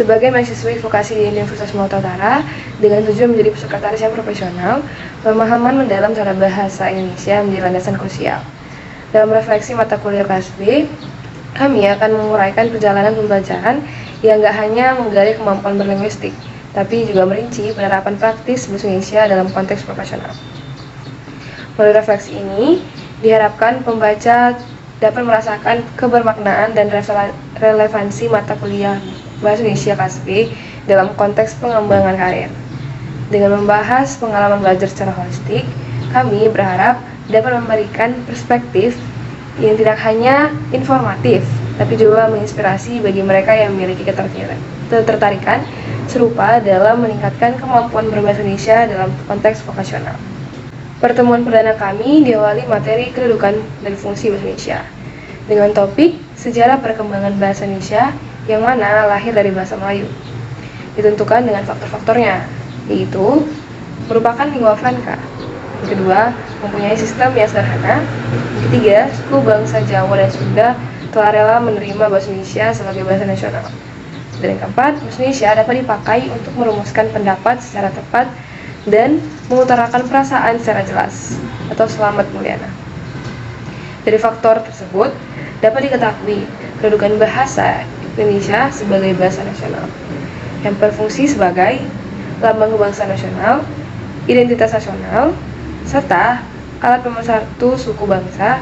sebagai mahasiswi vokasi di Universitas Sumatera Utara dengan tujuan menjadi sekretaris yang profesional, pemahaman mendalam terhadap bahasa Indonesia menjadi landasan krusial. Dalam refleksi mata kuliah kelas B, kami akan menguraikan perjalanan pembelajaran yang gak hanya menggali kemampuan berlinguistik, tapi juga merinci penerapan praktis bahasa Indonesia dalam konteks profesional. Melalui refleksi ini, diharapkan pembaca dapat merasakan kebermaknaan dan relevansi mata kuliah Bahasa Indonesia kelas B dalam konteks pengembangan karir. Dengan membahas pengalaman belajar secara holistik, kami berharap dapat memberikan perspektif yang tidak hanya informatif, tapi juga menginspirasi bagi mereka yang memiliki ketertarikan serupa dalam meningkatkan kemampuan berbahasa Indonesia dalam konteks vokasional. Pertemuan perdana kami diawali materi kedudukan dan fungsi bahasa Indonesia dengan topik sejarah perkembangan bahasa Indonesia yang mana lahir dari bahasa Melayu. Ditentukan dengan faktor-faktornya, yaitu merupakan lingua franca. Yang kedua, mempunyai sistem yang sederhana. Yang ketiga, suku bangsa Jawa dan Sunda telah rela menerima bahasa Indonesia sebagai bahasa nasional. Dan yang keempat, bahasa Indonesia dapat dipakai untuk merumuskan pendapat secara tepat dan mengutarakan perasaan secara jelas, atau Selamat Mulyana. Dari faktor tersebut, dapat diketahui kedudukan bahasa Indonesia sebagai bahasa nasional yang berfungsi sebagai lambang kebangsaan nasional, identitas nasional, serta alat pemersatu suku bangsa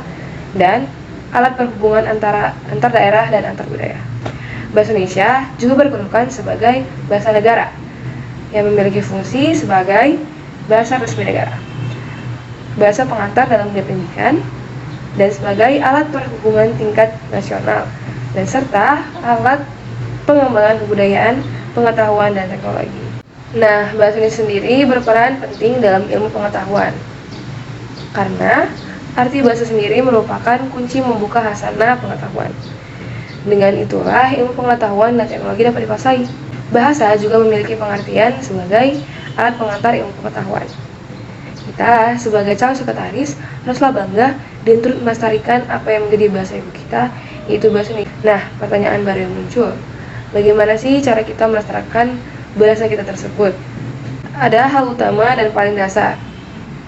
dan alat perhubungan antar daerah dan antar budaya. Bahasa Indonesia juga berkedudukan sebagai bahasa negara yang memiliki fungsi sebagai bahasa resmi negara, bahasa pengantar dalam dunia pendidikan, dan sebagai alat perhubungan tingkat nasional, dan serta alat pengembangan kebudayaan, pengetahuan, dan teknologi. Nah, bahasa ini sendiri berperan penting dalam ilmu pengetahuan, karena arti bahasa sendiri merupakan kunci membuka hasanah pengetahuan. Dengan itulah ilmu pengetahuan dan teknologi dapat dikuasai. Bahasa juga memiliki pengertian sebagai alat pengantar ilmu pengetahuan. Kita sebagai calon sekretaris haruslah bangga dan turut melestarikan apa yang menjadi bahasa ibu kita, yaitu bahasa Indonesia. Nah, pertanyaan baru yang muncul, bagaimana sih cara kita melestarikan bahasa kita tersebut? Ada hal utama dan paling dasar.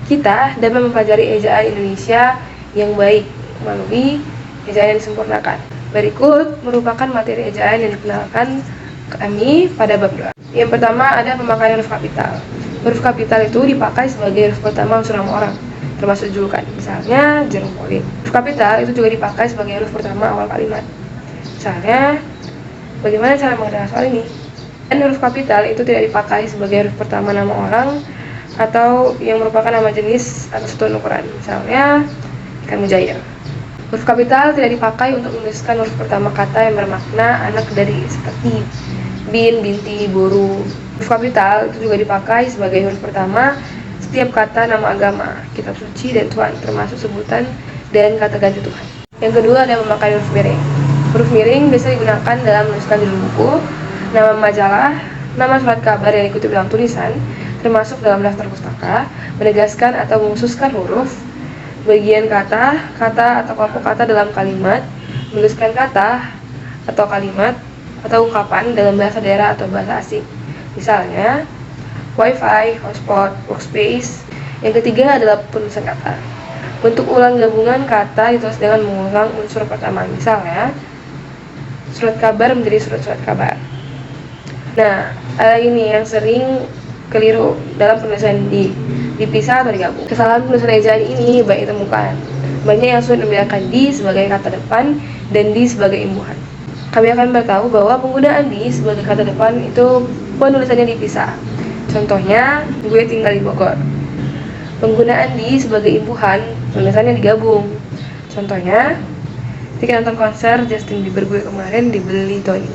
Kita dapat mempelajari ejaan Indonesia yang baik melalui ejaan yang disempurnakan. Berikut merupakan materi ejaan yang dikenalkan kami pada bab 2. Yang pertama ada pemakaian huruf kapital. Huruf kapital itu dipakai sebagai huruf pertama unsur nama orang, termasuk julukan, misalnya Jerome Pauline. Huruf kapital itu juga dipakai sebagai huruf pertama awal kalimat. Misalnya, bagaimana cara mengenal soal ini? Dan huruf kapital itu tidak dipakai sebagai huruf pertama nama orang atau yang merupakan nama jenis atau satuan ukuran, misalnya ikan mujair. Huruf kapital tidak dipakai untuk menuliskan huruf pertama kata yang bermakna anak dari, seperti bin, binti, boru. Huruf kapital itu juga dipakai sebagai huruf pertama setiap kata nama agama, kitab suci, dan Tuhan, termasuk sebutan dan kata ganti Tuhan. Yang kedua ada memakai huruf miring. Huruf miring biasa digunakan dalam menuliskan judul buku, nama majalah, nama surat kabar yang dikutip dalam tulisan, termasuk dalam daftar pustaka, menegaskan atau mengkhususkan huruf, bagian kata atau kelompok kata dalam kalimat, menuliskan kata atau kalimat atau ungkapan dalam bahasa daerah atau bahasa asing. Misalnya, wifi, hotspot, workspace. Yang ketiga adalah penulisan kata. Untuk ulang gabungan kata ditulis dengan mengulang unsur pertama. Misalnya, surat kabar menjadi surat-surat kabar. Nah, ada ini yang sering keliru dalam penulisan dipisah atau digabung. Kesalahan penulisan ejaan ini banyak ditemukan. Banyak yang sulit membedakan di sebagai kata depan dan di sebagai imbuhan. Kami akan beritahu bahwa penggunaan di sebagai kata depan itu penulisannya dipisah. Contohnya, gue tinggal di Bogor. Penggunaan di sebagai imbuhan, penulisannya digabung. Contohnya, tiket nonton konser Justin Bieber gue kemarin dibeli Tony.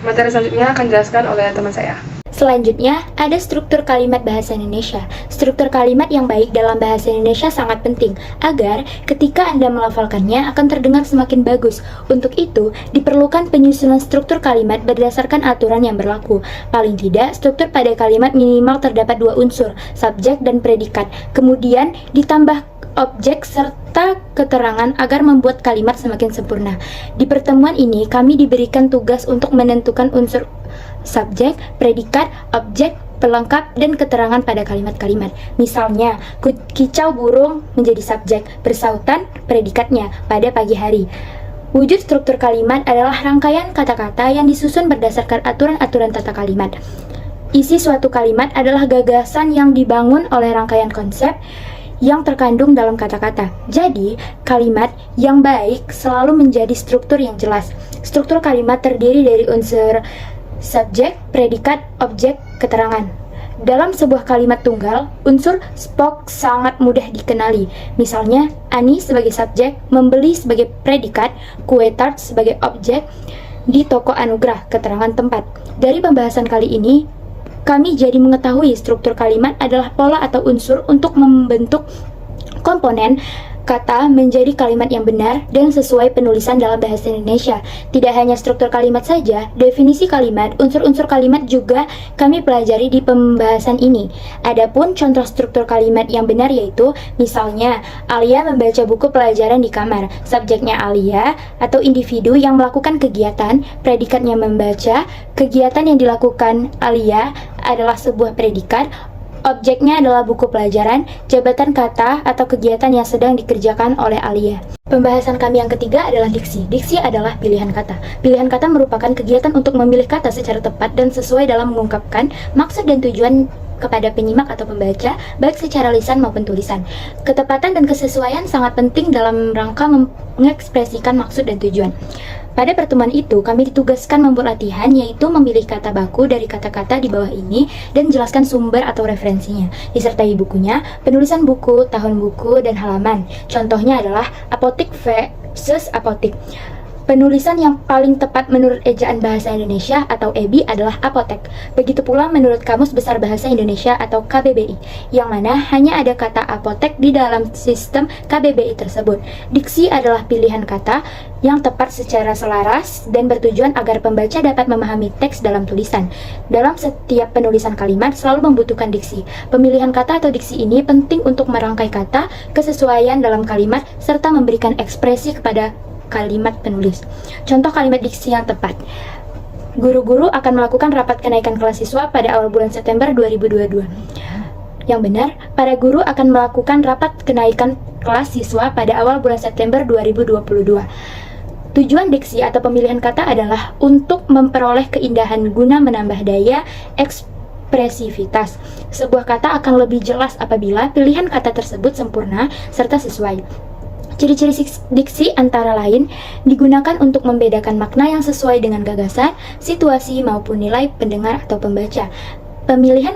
Materi selanjutnya akan dijelaskan oleh teman saya. Selanjutnya, ada struktur kalimat bahasa Indonesia. Struktur kalimat yang baik dalam bahasa Indonesia sangat penting, agar ketika Anda melafalkannya akan terdengar semakin bagus. Untuk itu, diperlukan penyusunan struktur kalimat berdasarkan aturan yang berlaku. Paling tidak, struktur pada kalimat minimal terdapat 2 unsur, subjek dan predikat. Kemudian, ditambah objek, serta keterangan agar membuat kalimat semakin sempurna. Di pertemuan ini, kami diberikan tugas untuk menentukan unsur subjek, predikat, objek, pelengkap, dan keterangan pada kalimat-kalimat. Misalnya, kicau burung menjadi subjek, bersautan predikatnya pada pagi hari. Wujud struktur kalimat adalah rangkaian kata-kata yang disusun berdasarkan aturan-aturan tata kalimat. Isi suatu kalimat adalah gagasan yang dibangun oleh rangkaian konsep yang terkandung dalam kata-kata. Jadi, kalimat yang baik selalu menjadi struktur yang jelas. Struktur kalimat terdiri dari unsur subjek, predikat, objek, keterangan. Dalam sebuah kalimat tunggal, unsur spok sangat mudah dikenali. Misalnya, Ani sebagai subjek, membeli sebagai predikat, kue tart sebagai objek, di toko Anugrah, keterangan tempat. Dari pembahasan kali ini, kami jadi mengetahui struktur kalimat adalah pola atau unsur untuk membentuk komponen kata menjadi kalimat yang benar dan sesuai penulisan dalam bahasa Indonesia. Tidak hanya struktur kalimat saja, definisi kalimat, unsur-unsur kalimat juga kami pelajari di pembahasan ini. Adapun contoh struktur kalimat yang benar yaitu, misalnya, Alia membaca buku pelajaran di kamar. Subjeknya Alia atau individu yang melakukan kegiatan, predikatnya membaca, kegiatan yang dilakukan Alia adalah sebuah predikat, objeknya adalah buku pelajaran, jabatan kata atau kegiatan yang sedang dikerjakan oleh Alia. Pembahasan kami yang ketiga adalah diksi. Diksi adalah pilihan kata. Pilihan kata merupakan kegiatan untuk memilih kata secara tepat dan sesuai dalam mengungkapkan maksud dan tujuan kepada penyimak atau pembaca, baik secara lisan maupun tulisan. Ketepatan dan kesesuaian sangat penting dalam rangka mengekspresikan maksud dan tujuan. Pada pertemuan itu, kami ditugaskan membuat latihan, yaitu memilih kata baku dari kata-kata di bawah ini dan jelaskan sumber atau referensinya, disertai bukunya, penulisan buku, tahun buku, dan halaman. Contohnya adalah apotik versus apotik. Penulisan yang paling tepat menurut Ejaan Bahasa Indonesia atau EBI adalah apotek. Begitu pula menurut Kamus Besar Bahasa Indonesia atau KBBI, yang mana hanya ada kata apotek di dalam sistem KBBI tersebut. Diksi adalah pilihan kata yang tepat secara selaras dan bertujuan agar pembaca dapat memahami teks dalam tulisan. Dalam setiap penulisan kalimat selalu membutuhkan diksi. Pemilihan kata atau diksi ini penting untuk merangkai kata, kesesuaian dalam kalimat, serta memberikan ekspresi kepada kalimat penulis. Contoh kalimat diksi yang tepat. Guru-guru akan melakukan rapat kenaikan kelas siswa pada awal bulan September 2022. Yang benar, para guru akan melakukan rapat kenaikan kelas siswa pada awal bulan September 2022. Tujuan diksi atau pemilihan kata adalah untuk memperoleh keindahan guna menambah daya ekspresivitas. Sebuah kata akan lebih jelas apabila pilihan kata tersebut sempurna serta sesuai. Ciri-ciri diksi antara lain digunakan untuk membedakan makna yang sesuai dengan gagasan, situasi, maupun nilai pendengar atau pembaca. Pemilihan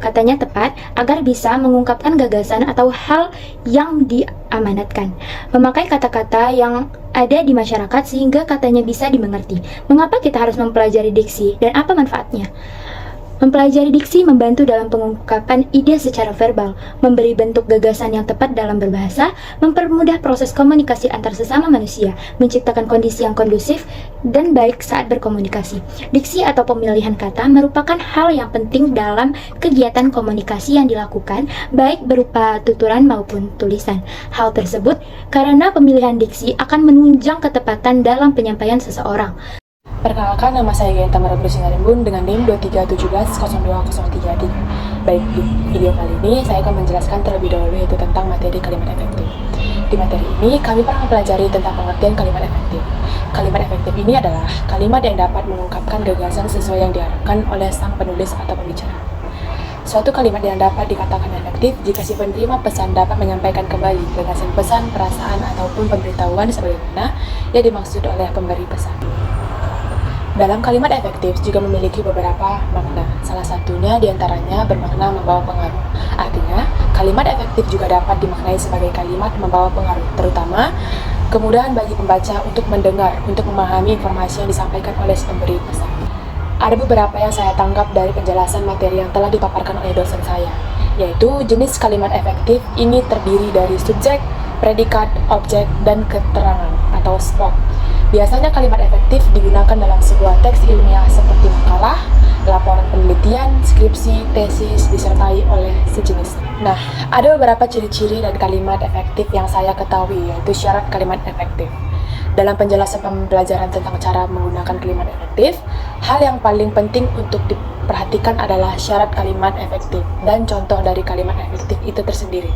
katanya tepat agar bisa mengungkapkan gagasan atau hal yang diamanatkan. Memakai kata-kata yang ada di masyarakat sehingga katanya bisa dimengerti. Mengapa kita harus mempelajari diksi dan apa manfaatnya? Mempelajari diksi membantu dalam pengungkapan ide secara verbal, memberi bentuk gagasan yang tepat dalam berbahasa, mempermudah proses komunikasi antar sesama manusia, menciptakan kondisi yang kondusif dan baik saat berkomunikasi. Diksi atau pemilihan kata merupakan hal yang penting dalam kegiatan komunikasi yang dilakukan, baik berupa tuturan maupun tulisan. Hal tersebut karena pemilihan diksi akan menunjang ketepatan dalam penyampaian seseorang. Perkenalkan, nama saya Genta Marabru Singarimbun dengan NIM 23170203. Baik, di video kali ini saya akan menjelaskan terlebih dahulu yaitu tentang materi kalimat efektif. Di materi ini kami pernah mempelajari tentang pengertian kalimat efektif. Kalimat efektif ini adalah kalimat yang dapat mengungkapkan gagasan sesuai yang diharapkan oleh sang penulis atau pembicara. Suatu kalimat yang dapat dikatakan efektif jika si penerima pesan dapat menyampaikan kembali gagasan pesan, perasaan, ataupun pemberitahuan sebagaimana yang dimaksud oleh pemberi pesan. Dalam kalimat efektif juga memiliki beberapa makna. Salah satunya diantaranya bermakna membawa pengaruh. Artinya, kalimat efektif juga dapat dimaknai sebagai kalimat membawa pengaruh, terutama kemudahan bagi pembaca untuk mendengar, untuk memahami informasi yang disampaikan oleh pemberi pesan. Ada beberapa yang saya tangkap dari penjelasan materi yang telah dipaparkan oleh dosen saya, yaitu jenis kalimat efektif ini terdiri dari subjek, predikat, objek, dan keterangan atau spok. Biasanya kalimat efektif digunakan dalam sebuah teks ilmiah seperti makalah, laporan penelitian, skripsi, tesis disertai oleh sejenis. Nah, ada beberapa ciri-ciri dan kalimat efektif yang saya ketahui, yaitu syarat kalimat efektif. Dalam penjelasan pembelajaran tentang cara menggunakan kalimat efektif, hal yang paling penting untuk diperhatikan adalah syarat kalimat efektif dan contoh dari kalimat efektif itu tersendiri.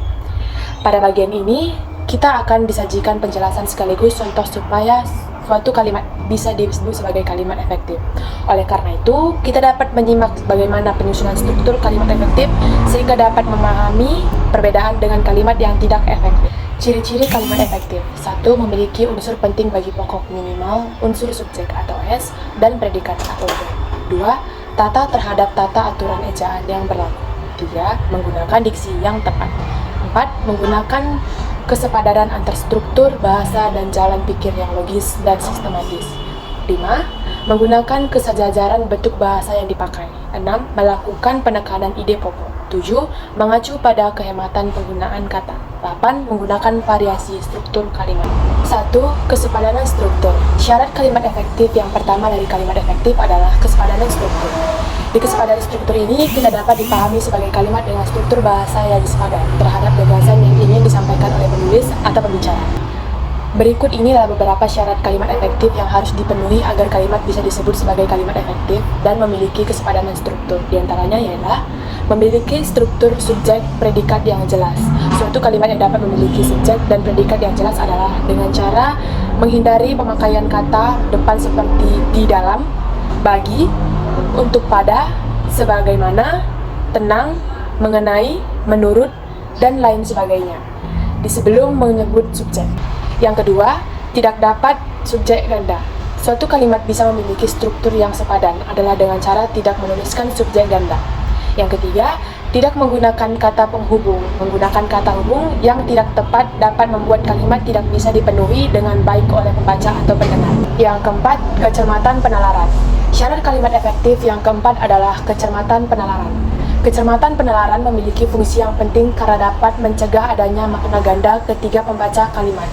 Pada bagian ini, kita akan disajikan penjelasan sekaligus contoh supaya suatu kalimat bisa disebut sebagai kalimat efektif. Oleh karena itu, kita dapat menyimak bagaimana penyusunan struktur kalimat efektif sehingga dapat memahami perbedaan dengan kalimat yang tidak efektif. Ciri-ciri kalimat efektif. 1. Memiliki unsur penting bagi pokok minimal, unsur subjek atau S, dan predikat atau verb. 2. Tata terhadap tata aturan ejaan yang berlaku. 3. Menggunakan diksi yang tepat. 4. Menggunakan kesepadaran antar struktur, bahasa, dan jalan pikir yang logis dan sistematis. 5. Menggunakan kesejajaran bentuk bahasa yang dipakai. 6. Melakukan penekanan ide pokok. 7. Mengacu pada kehematan penggunaan kata. 8. Menggunakan variasi struktur kalimat. 1. Kesepadaran struktur. Syarat kalimat efektif yang pertama dari kalimat efektif adalah kesepadaran struktur. Di kesepadaran struktur ini, kita dapat dipahami sebagai kalimat dengan struktur bahasa yang sepadan terhadap gagasan yang ingin disampaikan oleh penulis atau pembicara. Berikut inilah beberapa syarat kalimat efektif yang harus dipenuhi agar kalimat bisa disebut sebagai kalimat efektif dan memiliki kesepadaran struktur. Di antaranya ialah memiliki struktur subjek predikat yang jelas. Suatu kalimat yang dapat memiliki subjek dan predikat yang jelas adalah dengan cara menghindari pemakaian kata depan seperti di dalam, bagi, untuk, pada, sebagaimana, tenang, mengenai, menurut, dan lain sebagainya di sebelum menyebut subjek. Yang kedua, tidak dapat subjek ganda. Suatu kalimat bisa memiliki struktur yang sepadan adalah dengan cara tidak menuliskan subjek ganda. Yang ketiga, tidak menggunakan kata penghubung. Menggunakan kata hubung yang tidak tepat dapat membuat kalimat tidak bisa dipenuhi dengan baik oleh pembaca atau pendengar. Yang keempat, kecermatan penalaran. Syarat kalimat efektif yang keempat adalah kecermatan penalaran. Kecermatan penalaran memiliki fungsi yang penting karena dapat mencegah adanya makna ganda ketika pembaca kalimat.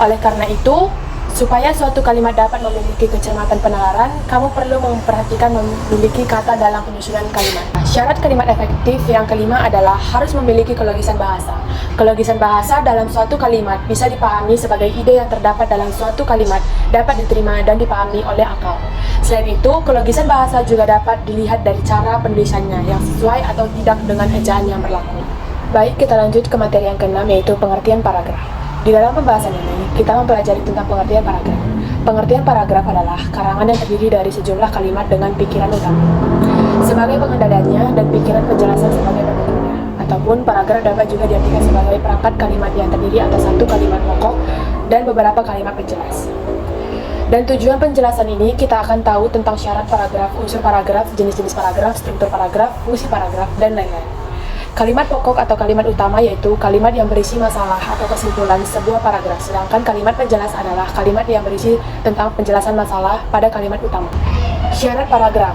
Oleh karena itu, supaya suatu kalimat dapat memiliki kecermatan penalaran, kamu perlu memperhatikan memiliki kata dalam penyusunan kalimat. Syarat kalimat efektif yang kelima adalah harus memiliki kelogisan bahasa. Kelogisan bahasa dalam suatu kalimat bisa dipahami sebagai ide yang terdapat dalam suatu kalimat dapat diterima dan dipahami oleh akal. Selain itu, kelogisan bahasa juga dapat dilihat dari cara penulisannya yang sesuai atau tidak dengan ejaan yang berlaku. Baik, kita lanjut ke materi yang keenam, yaitu pengertian paragraf. Di dalam pembahasan ini, kita mempelajari tentang pengertian paragraf. Pengertian paragraf adalah karangan yang terdiri dari sejumlah kalimat dengan pikiran utama sebagai pengendaliannya dan pikiran penjelasan sebagai penutupnya. Ataupun paragraf dapat juga diartikan sebagai perangkat kalimat yang terdiri atas satu kalimat pokok dan beberapa kalimat penjelas. Dan tujuan penjelasan ini, kita akan tahu tentang syarat paragraf, unsur paragraf, jenis-jenis paragraf, struktur paragraf, fungsi paragraf, dan lain-lain. Kalimat pokok atau kalimat utama yaitu kalimat yang berisi masalah atau kesimpulan sebuah paragraf, sedangkan kalimat penjelas adalah kalimat yang berisi tentang penjelasan masalah pada kalimat utama. Syarat paragraf.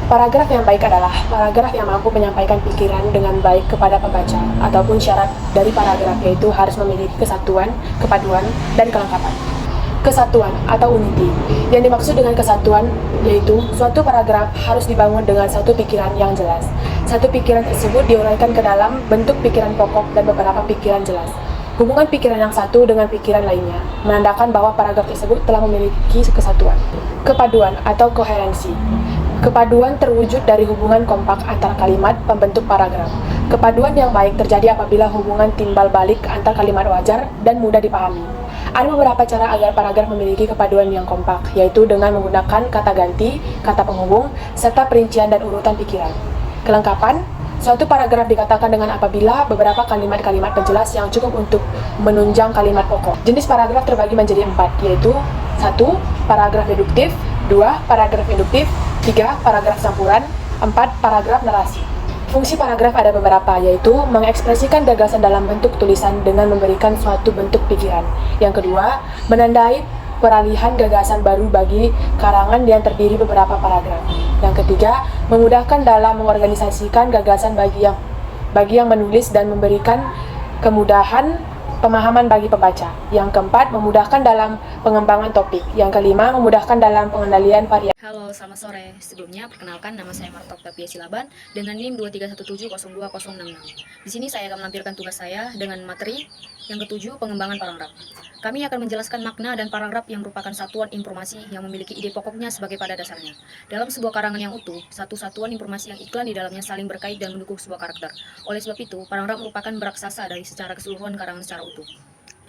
Paragraf yang baik adalah paragraf yang mampu menyampaikan pikiran dengan baik kepada pembaca, ataupun syarat dari paragraf yaitu harus memiliki kesatuan, kepaduan, dan kelengkapan. Kesatuan atau unity. Yang dimaksud dengan kesatuan yaitu suatu paragraf harus dibangun dengan satu pikiran yang jelas. Satu pikiran tersebut diuraikan ke dalam bentuk pikiran pokok dan beberapa pikiran jelas. Hubungan pikiran yang satu dengan pikiran lainnya menandakan bahwa paragraf tersebut telah memiliki kesatuan. Kepaduan atau koherensi. Kepaduan terwujud dari hubungan kompak antar kalimat pembentuk paragraf. Kepaduan yang baik terjadi apabila hubungan timbal balik antar kalimat wajar dan mudah dipahami. Ada beberapa cara agar paragraf memiliki kepaduan yang kompak, yaitu dengan menggunakan kata ganti, kata penghubung, serta perincian dan urutan pikiran. Kelengkapan, suatu paragraf dikatakan dengan apabila beberapa kalimat-kalimat penjelas yang cukup untuk menunjang kalimat pokok. Jenis paragraf terbagi menjadi 4, yaitu 1. Paragraf deduktif, 2. Paragraf induktif, 3. Paragraf campuran, 4. Paragraf narasi. Fungsi paragraf ada beberapa, yaitu mengekspresikan gagasan dalam bentuk tulisan dengan memberikan suatu bentuk pikiran. Yang kedua, menandai peralihan gagasan baru bagi karangan yang terdiri beberapa paragraf. Yang ketiga, memudahkan dalam mengorganisasikan gagasan bagi yang menulis dan memberikan kemudahan pemahaman bagi pembaca. Yang keempat, memudahkan dalam pengembangan topik. Yang kelima, memudahkan dalam pengendalian variasi. Halo, selamat sore. Sebelumnya, perkenalkan nama saya Martok Tapia Silaban dengan NIM 231702066. Di sini saya akan menampilkan tugas saya dengan materi yang ketujuh, pengembangan paragraf. Kami akan menjelaskan makna dan paragraf yang merupakan satuan informasi yang memiliki ide pokoknya sebagai pada dasarnya. Dalam sebuah karangan yang utuh, satu satuan informasi yang iklan di dalamnya saling berkait dan mendukung sebuah karakter. Oleh sebab itu, paragraf merupakan beraksasa dari secara keseluruhan karangan secara utuh.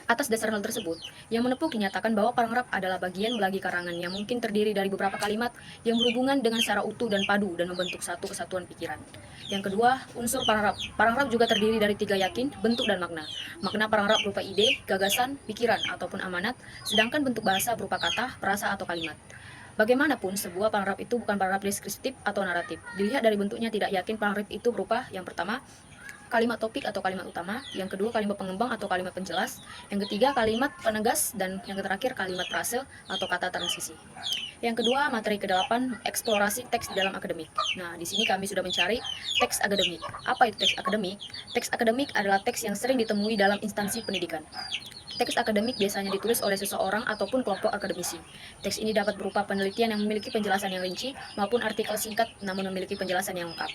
Atas dasar hal tersebut, yang menempuh dinyatakan bahwa paragraf adalah bagian belagi karangan yang mungkin terdiri dari beberapa kalimat yang berhubungan dengan secara utuh dan padu dan membentuk satu kesatuan pikiran. Yang kedua, unsur paragraf. Paragraf juga terdiri dari tiga yakin, bentuk, dan makna. Makna paragraf berupa ide, gagasan, pikiran, ataupun amanat, sedangkan bentuk bahasa berupa kata, frasa, atau kalimat. Bagaimanapun, sebuah paragraf itu bukan paragraf deskriptif atau naratif. Dilihat dari bentuknya tidak yakin paragraf itu berupa yang pertama, kalimat topik atau kalimat utama, yang kedua kalimat pengembang atau kalimat penjelas, yang ketiga kalimat penegas, dan yang terakhir kalimat frase atau kata transisi. Yang kedua, materi ke-8, eksplorasi teks di dalam akademik. Nah, di sini kami sudah mencari teks akademik. Apa itu teks akademik? Teks akademik adalah teks yang sering ditemui dalam instansi pendidikan. Teks akademik biasanya ditulis oleh seseorang ataupun kelompok akademisi. Teks ini dapat berupa penelitian yang memiliki penjelasan yang rinci maupun artikel singkat namun memiliki penjelasan yang lengkap.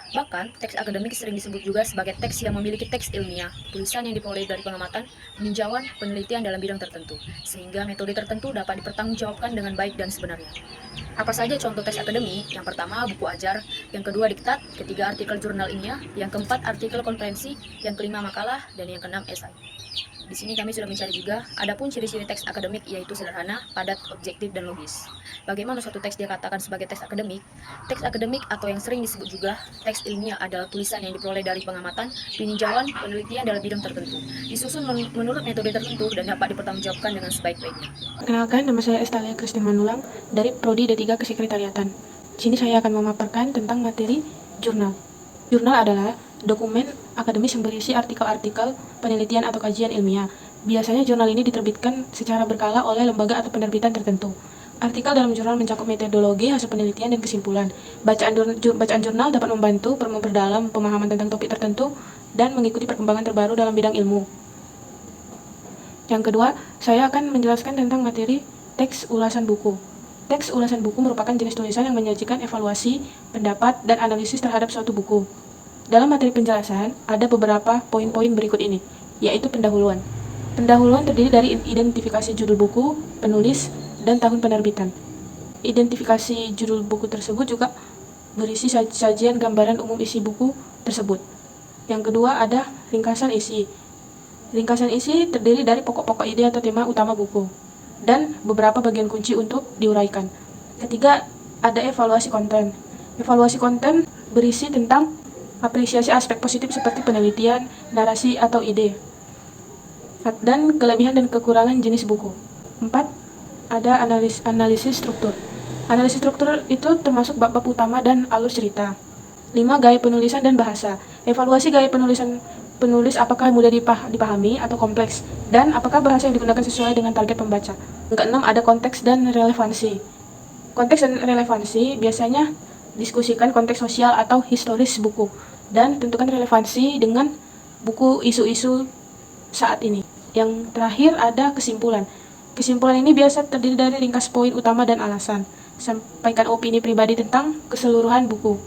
Bahkan, teks akademik sering disebut juga sebagai teks yang memiliki teks ilmiah, tulisan yang diperoleh dari pengamatan, peninjauan, penelitian dalam bidang tertentu, sehingga metode tertentu dapat dipertanggungjawabkan dengan baik dan sebenarnya. Apa saja contoh teks akademik? Yang pertama, buku ajar, yang kedua diktat, ketiga artikel jurnal ilmiah, yang keempat artikel konferensi, yang kelima makalah, dan yang keenam esai. Di sini kami sudah mencari juga, adapun ciri-ciri teks akademik yaitu sederhana, padat, objektif, dan logis. Bagaimana suatu teks dikatakan sebagai teks akademik? Teks akademik atau yang sering disebut juga teks ilmiah adalah tulisan yang diperoleh dari pengamatan, peninjauan, penelitian dalam bidang tertentu, disusun menurut metode tertentu dan dapat dipertanggungjawabkan dengan sebaik-baiknya. Perkenalkan, nama saya Estalia Christine Manulang dari Prodi D3 Kesekretariatan. Di sini saya akan memaparkan tentang materi jurnal. Jurnal adalah dokumen akademis yang berisi artikel-artikel, penelitian atau kajian ilmiah. Biasanya jurnal ini diterbitkan secara berkala oleh lembaga atau penerbitan tertentu. Artikel dalam jurnal mencakup metodologi, hasil penelitian, dan kesimpulan. Bacaan jurnal dapat membantu memperdalam pemahaman tentang topik tertentu dan mengikuti perkembangan terbaru dalam bidang ilmu. Yang kedua, saya akan menjelaskan tentang materi teks ulasan buku. Teks ulasan buku merupakan jenis tulisan yang menyajikan evaluasi, pendapat, dan analisis terhadap suatu buku. Dalam materi penjelasan, ada beberapa poin-poin berikut ini, yaitu pendahuluan. Pendahuluan terdiri dari identifikasi judul buku, penulis, dan tahun penerbitan. Identifikasi judul buku tersebut juga berisi sajian gambaran umum isi buku tersebut. Yang kedua ada ringkasan isi. Ringkasan isi terdiri dari pokok-pokok ide atau tema utama buku, dan beberapa bagian kunci untuk diuraikan. Ketiga, ada evaluasi konten. Evaluasi konten berisi tentang apresiasi aspek positif seperti penelitian, narasi, atau ide, dan kelebihan dan kekurangan jenis buku. 4. Ada analisis struktur. Analisis struktur itu termasuk bab-bab utama dan alur cerita. 5. Gaya penulisan dan bahasa. Evaluasi gaya penulisan penulis apakah mudah dipahami atau kompleks, dan apakah bahasa yang digunakan sesuai dengan target pembaca. Yang keenam, ada konteks dan relevansi. Konteks dan relevansi biasanya diskusikan konteks sosial atau historis buku, dan tentukan relevansi dengan buku isu-isu saat ini. Yang terakhir ada kesimpulan. Kesimpulan ini biasa terdiri dari ringkas poin utama dan alasan. Sampaikan opini pribadi tentang keseluruhan buku.